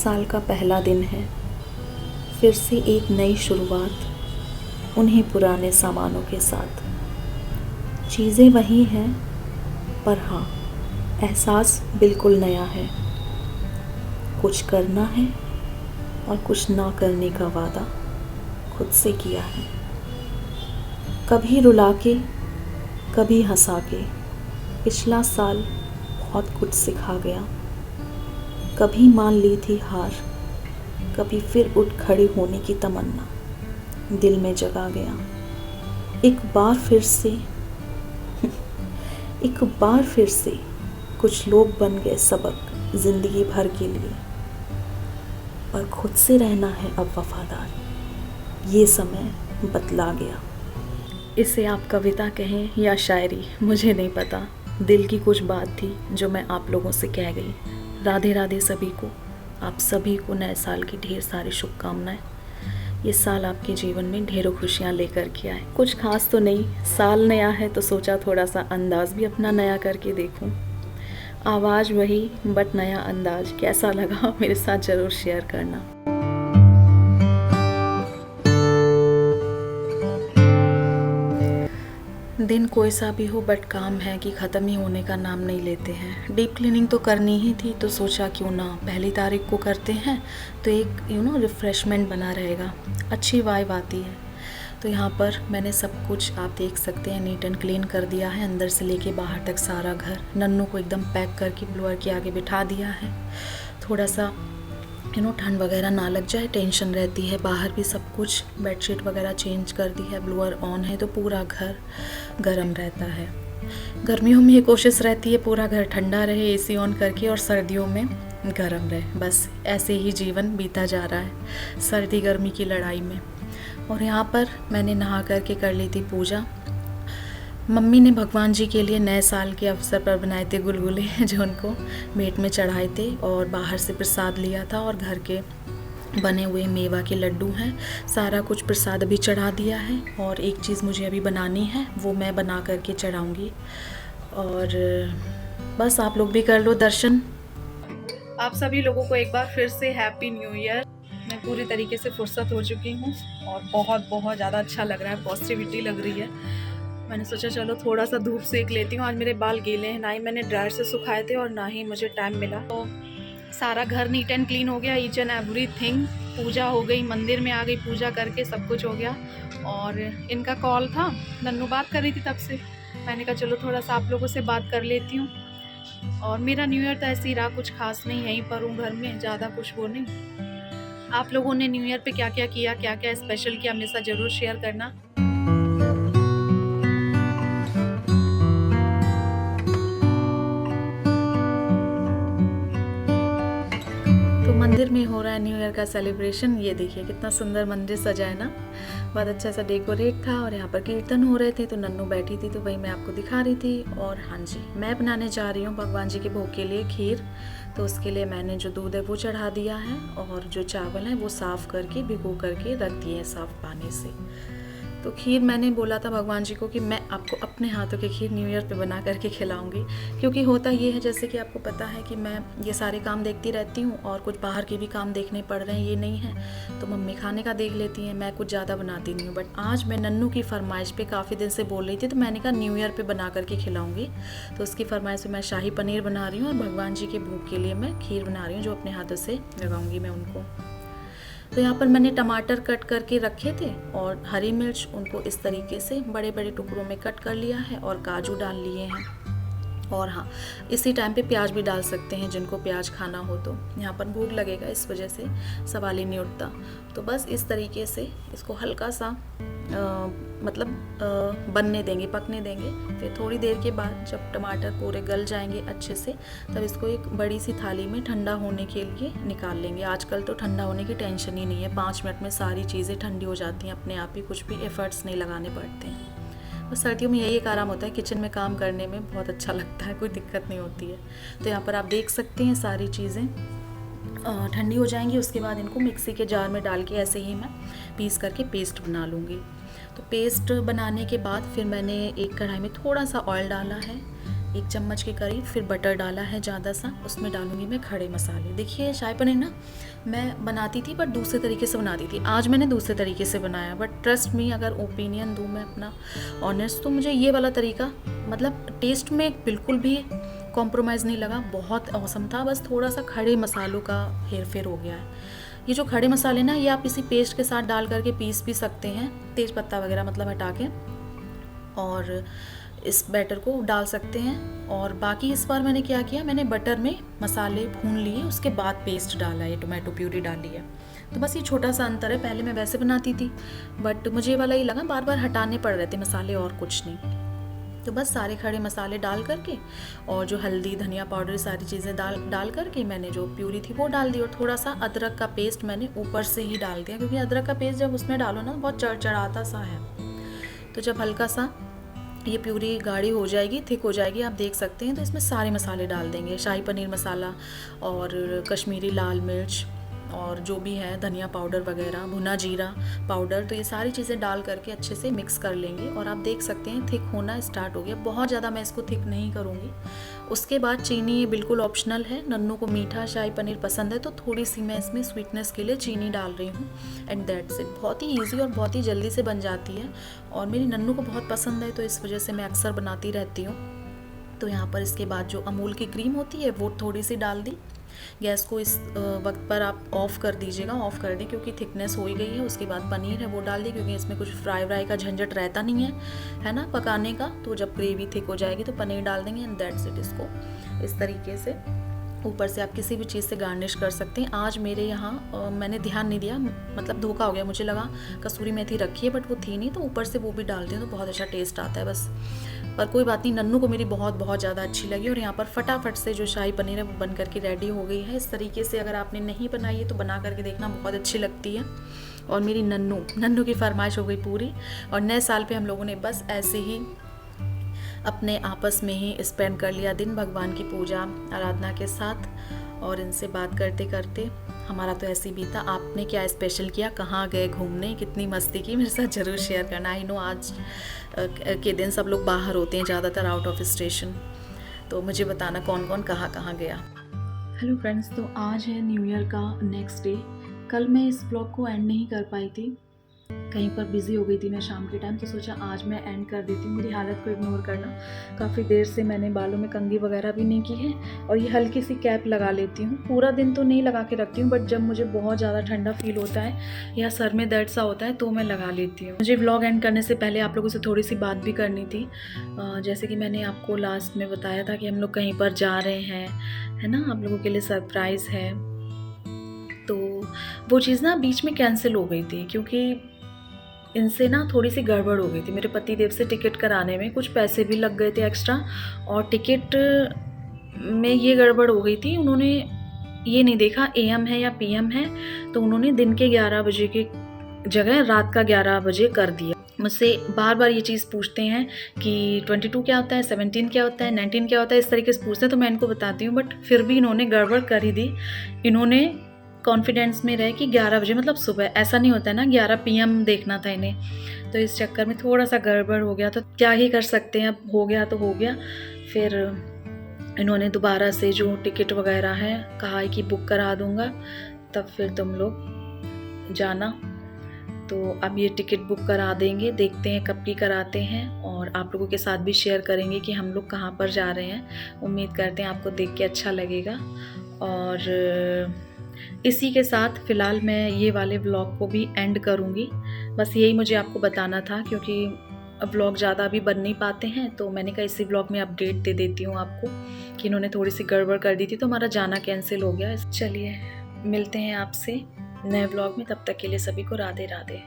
साल का पहला दिन है, फिर से एक नई शुरुआत उन्हीं पुराने सामानों के साथ। चीज़ें वही हैं, पर हाँ, एहसास बिल्कुल नया है। कुछ करना है और कुछ ना करने का वादा खुद से किया है। कभी रुला के, कभी हंसा के पिछला साल बहुत कुछ सिखा गया। कभी मान ली थी हार, कभी फिर उठ खड़ी होने की तमन्ना दिल में जगा गया। एक बार फिर से कुछ लोग बन गए सबक जिंदगी भर के लिए। पर खुद से रहना है अब वफादार, ये समय बतला गया। इसे आप कविता कहें या शायरी, मुझे नहीं पता। दिल की कुछ बात थी जो मैं आप लोगों से कह गई। राधे राधे सभी को। आप सभी को नए साल की ढेर सारी शुभकामनाएं। ये साल आपके जीवन में ढेरों खुशियाँ लेकर के आए। कुछ खास तो नहीं, साल नया है तो सोचा थोड़ा सा अंदाज भी अपना नया करके देखूं। आवाज़ वही बट नया अंदाज कैसा लगा मेरे साथ ज़रूर शेयर करना। दिन कोई सा भी हो बट काम है कि ख़त्म ही होने का नाम नहीं लेते हैं। डीप क्लीनिंग तो करनी ही थी, तो सोचा क्यों ना पहली तारीख को करते हैं, तो एक रिफ़्रेशमेंट बना रहेगा, अच्छी वाइब आती है। तो यहाँ पर मैंने सब कुछ आप देख सकते हैं नीट एंड क्लीन कर दिया है, अंदर से लेके बाहर तक सारा घर। नन्नू को एकदम पैक करके ब्लोअर के आगे बिठा दिया है। थोड़ा सा ठंड वगैरह ना लग जाए, टेंशन रहती है। बाहर भी सब कुछ बेडशीट वगैरह चेंज कर दी है, ब्लोअर ऑन है तो पूरा घर गर्म रहता है। गर्मियों में ये कोशिश रहती है पूरा घर ठंडा रहे एसी ऑन करके, और सर्दियों में गर्म रहे। बस ऐसे ही जीवन बीता जा रहा है सर्दी गर्मी की लड़ाई में। और यहाँ पर मैंने नहा करके कर ली थी पूजा। मम्मी ने भगवान जी के लिए नए साल के अवसर पर बनाए थे गुलगुले जो उनको मेट में चढ़ाए थे, और बाहर से प्रसाद लिया था, और घर के बने हुए मेवा के लड्डू हैं। सारा कुछ प्रसाद अभी चढ़ा दिया है, और एक चीज़ मुझे अभी बनानी है, वो मैं बना करके चढ़ाऊँगी। और बस आप लोग भी कर लो दर्शन। आप सभी लोगों को एक बार फिर से हैप्पी न्यू ईयर। मैं पूरी तरीके से फुर्सत हो चुकी हूँ और बहुत बहुत ज़्यादा अच्छा लग रहा है, पॉजिटिविटी लग रही है। मैंने सोचा चलो थोड़ा सा धूप सेक लेती हूँ। आज मेरे बाल गीले हैं, ना ही मैंने ड्रायर से सुखाए थे और ना ही मुझे टाइम मिला। तो सारा घर नीट एंड क्लीन हो गया, ईच एंड एवरीथिंग। पूजा हो गई, मंदिर में आ गई, पूजा करके सब कुछ हो गया। और इनका कॉल था, नन्नू बात कर रही थी तब से, मैंने कहा चलो थोड़ा सा आप लोगों से बात कर लेती हूँ। और मेरा न्यू ईयर तो ऐसे ही रहा, कुछ खास नहीं, यहीं पर हूँ घर में, ज़्यादा कुछ वो नहीं। आप लोगों ने न्यू ईयर पे क्या क्या किया, क्या क्या स्पेशल किया, मेरे साथ ज़रूर शेयर करना। मंदिर में हो रहा है न्यू ईयर का सेलिब्रेशन। ये देखिए कितना सुंदर मंदिर सजा है ना, बहुत अच्छा सा डेकोरेट था। और यहाँ पर कीर्तन हो रहे थे, तो नन्नू बैठी थी, तो वही मैं आपको दिखा रही थी। और हाँ जी, मैं बनाने जा रही हूँ भगवान जी के भोग के लिए खीर। तो उसके लिए मैंने जो दूध है वो चढ़ा दिया है, और जो चावल है वो साफ़ करके भिगो करके रख दिए हैं साफ़ पानी से। तो खीर मैंने बोला था भगवान जी को कि मैं आपको अपने हाथों की खीर न्यू ईयर पे बना करके खिलाऊंगी। क्योंकि होता ये है, जैसे कि आपको पता है कि मैं ये सारे काम देखती रहती हूँ, और कुछ बाहर के भी काम देखने पड़ रहे हैं, ये नहीं है तो मम्मी खाने का देख लेती हैं, मैं कुछ ज़्यादा बनाती नहीं हूँ। बट आज मैं नन्नू की फरमाइश पे काफ़ी दिन से बोल रही थी, तो मैंने कहा न्यू ईयर पर बना करके खिलाऊँगी। तो उसकी फरमाइश पे मैं शाही पनीर बना रही हूँ, और भगवान जी के भोग के लिए मैं खीर बना रही हूँ, जो अपने हाथों से लगाऊँगी मैं उनको। तो यहाँ पर मैंने टमाटर कट करके रखे थे, और हरी मिर्च उनको इस तरीके से बड़े बड़े टुकड़ों में कट कर लिया है, और काजू डाल लिए हैं। और हाँ, इसी टाइम पे प्याज भी डाल सकते हैं जिनको प्याज खाना हो। तो यहाँ पर भूख लगेगा, इस वजह से सवाल ही नहीं उठता। तो बस इस तरीके से इसको हल्का सा बनने देंगे, पकने देंगे। फिर थोड़ी देर के बाद जब टमाटर पूरे गल जाएंगे अच्छे से, तब इसको एक बड़ी सी थाली में ठंडा होने के लिए निकाल लेंगे। आजकल तो ठंडा होने की टेंशन ही नहीं है, 5 मिनट में सारी चीज़ें ठंडी हो जाती हैं अपने आप ही, कुछ भी एफर्ट्स नहीं लगाने पड़ते हैं। और सर्दियों में यही एक आराम होता है, किचन में काम करने में बहुत अच्छा लगता है, कोई दिक्कत नहीं होती है। तो यहाँ पर आप देख सकते हैं सारी चीज़ें ठंडी हो जाएंगी। उसके बाद इनको मिक्सी के जार में डाल के ऐसे ही मैं पीस करके पेस्ट बना लूँगी। तो पेस्ट बनाने के बाद फिर मैंने एक कढ़ाई में थोड़ा सा ऑयल डाला है, 1 चम्मच के करीब। फिर बटर डाला है ज़्यादा सा, उसमें डालूंगी मैं खड़े मसाले। देखिए शाही पनीर ना मैं बनाती थी बट दूसरे तरीके से बनाती थी, आज मैंने दूसरे तरीके से बनाया। बट ट्रस्ट मी, अगर ओपिनियन दूँ मैं अपना ऑनेस्ट, तो मुझे ये वाला तरीका मतलब टेस्ट में बिल्कुल भी कॉम्प्रोमाइज़ नहीं लगा, बहुत औसम था। बस थोड़ा सा खड़े मसालों का हेर फेर हो गया है। ये जो खड़े मसाले ना, ये आप इसी पेस्ट के साथ डाल करके पीस भी सकते हैं, तेज पत्ता वगैरह मतलब हटा के, और इस बैटर को डाल सकते हैं। और बाकी इस बार मैंने क्या किया, मैंने बटर में मसाले भून लिए, उसके बाद पेस्ट डाला है, टोमेटो प्यूरी डाली है। तो बस ये छोटा सा अंतर है, पहले मैं वैसे बनाती थी बट मुझे ये वाला ही लगा, बार बार हटाने पड़ रहे थे मसाले और कुछ नहीं। तो बस सारे खड़े मसाले डाल करके और जो हल्दी धनिया पाउडर सारी चीज़ें डाल करके मैंने जो प्यूरी थी वो डाल दी। और थोड़ा सा अदरक का पेस्ट मैंने ऊपर से ही डाल दिया, क्योंकि अदरक का पेस्ट जब उसमें डालो ना बहुत चढ़चढ़ाता सा है। तो जब हल्का सा ये प्यूरी गाढ़ी हो जाएगी, थिक हो जाएगी, आप देख सकते हैं, तो इसमें सारे मसाले डाल देंगे, शाही पनीर मसाला और कश्मीरी लाल मिर्च और जो भी है धनिया पाउडर वगैरह, भुना जीरा पाउडर। तो ये सारी चीज़ें डाल करके अच्छे से मिक्स कर लेंगे। और आप देख सकते हैं थिक होना स्टार्ट हो गया, बहुत ज़्यादा मैं इसको थिक नहीं करूँगी। उसके बाद चीनी, ये बिल्कुल ऑप्शनल है, नन्नू को मीठा शाही पनीर पसंद है तो थोड़ी सी मैं इसमें स्वीटनेस के लिए चीनी डाल रही हूँ, एंड दैट्स इट। बहुत ही ईजी और बहुत ही जल्दी से बन जाती है, और मेरी नन्नू को बहुत पसंद है तो इस वजह से मैं अक्सर बनाती रहती हूँ। तो यहाँ पर इसके बाद जो अमूल की क्रीम होती है वो थोड़ी सी डाल दी। गैस को इस वक्त पर आप ऑफ़ कर दीजिएगा, ऑफ़ कर दें, क्योंकि थिकनेस हो ही गई है। उसके बाद पनीर है वो डाल दी, क्योंकि इसमें कुछ फ्राई व्राई का झंझट रहता नहीं है ना पकाने का। तो जब ग्रेवी थिक हो जाएगी तो पनीर डाल देंगे, एंड दैट्स इट। इसको इस तरीके से ऊपर से आप किसी भी चीज़ से गार्निश कर सकते हैं। आज मेरे यहाँ मैंने ध्यान नहीं दिया, मतलब धोखा हो गया, मुझे लगा कसूरी मेथी रखी है बट वो थी नहीं, तो ऊपर से वो भी डाल दिया तो बहुत अच्छा टेस्ट आता है बस। पर कोई बात नहीं, नन्नू को मेरी बहुत बहुत ज़्यादा अच्छी लगी। और यहाँ पर फटाफट से जो शाही पनीर है वो बन करके रेडी हो गई है। इस तरीके से अगर आपने नहीं बनाई है तो बना करके देखना, बहुत अच्छी लगती है। और मेरी नन्नू की फरमाइश हो गई पूरी। और नए साल पे हम लोगों ने बस ऐसे ही अपने आपस में ही स्पेंड कर लिया दिन, भगवान की पूजा आराधना के साथ, और इनसे बात करते करते हमारा तो ऐसे ही बीता। आपने क्या स्पेशल किया, कहाँ गए घूमने, कितनी मस्ती की, मेरे साथ ज़रूर शेयर करना। आई नो आज के दिन सब लोग बाहर होते हैं, ज़्यादातर आउट ऑफ स्टेशन, तो मुझे बताना कौन कौन कहाँ कहाँ गया। हेलो फ्रेंड्स, तो आज है न्यू ईयर का नेक्स्ट डे। कल मैं इस ब्लॉग को एंड नहीं कर पाई थी, कहीं पर बिज़ी हो गई थी मैं शाम के टाइम, तो सोचा आज मैं एंड कर देती हूँ। मेरी हालत को इग्नोर करना, काफ़ी देर से मैंने बालों में कंघी वगैरह भी नहीं की है, और ये हल्की सी कैप लगा लेती हूँ। पूरा दिन तो नहीं लगा के रखती हूँ, बट जब मुझे बहुत ज़्यादा ठंडा फील होता है या सर में दर्द सा होता है तो मैं लगा लेती हूँ। मुझे व्लॉग एंड करने से पहले आप लोगों से थोड़ी सी बात भी करनी थी। जैसे कि मैंने आपको लास्ट में बताया था कि हम लोग कहीं पर जा रहे हैं, है ना, आप लोगों के लिए सरप्राइज़ है। तो वो चीज़ ना बीच में कैंसिल हो गई थी, क्योंकि इनसे ना थोड़ी सी गड़बड़ हो गई थी। मेरे पति देव से टिकट कराने में कुछ पैसे भी लग गए थे एक्स्ट्रा, और टिकट में ये गड़बड़ हो गई थी, उन्होंने ये नहीं देखा AM है या PM है, तो उन्होंने दिन के 11 बजे की जगह रात का 11 बजे कर दिया। मुझसे बार बार ये चीज़ पूछते हैं कि 22 क्या होता है, 17 क्या होता है, 19 क्या होता है, इस तरीके से पूछते हैं, तो मैं इनको बताती हूँ, बट फिर भी इन्होंने गड़बड़ कर ही दी। इन्होंने कॉन्फिडेंस में रहे कि 11 बजे मतलब सुबह, ऐसा नहीं होता है ना, 11 PM देखना था इन्हें, तो इस चक्कर में थोड़ा सा गड़बड़ हो गया। तो क्या ही कर सकते हैं, अब हो गया तो हो गया। फिर इन्होंने दोबारा से जो टिकट वगैरह है कहा है कि बुक करा दूंगा, तब फिर तुम लोग जाना। तो अब ये टिकट बुक करा देंगे, देखते हैं कब की कराते हैं, और आप लोगों के साथ भी शेयर करेंगे कि हम लोग कहाँ पर जा रहे हैं। उम्मीद करते हैं आपको देख के अच्छा लगेगा। और इसी के साथ फ़िलहाल मैं ये वाले व्लॉग को भी एंड करूँगी। बस यही मुझे आपको बताना था, क्योंकि व्लॉग ज़्यादा अभी बन नहीं पाते हैं, तो मैंने कहा इसी व्लॉग में अपडेट दे देती हूँ आपको कि इन्होंने थोड़ी सी गड़बड़ कर दी थी तो हमारा जाना कैंसिल हो गया। चलिए मिलते हैं आपसे नए व्लॉग में, तब तक के लिए सभी को राधे राधे।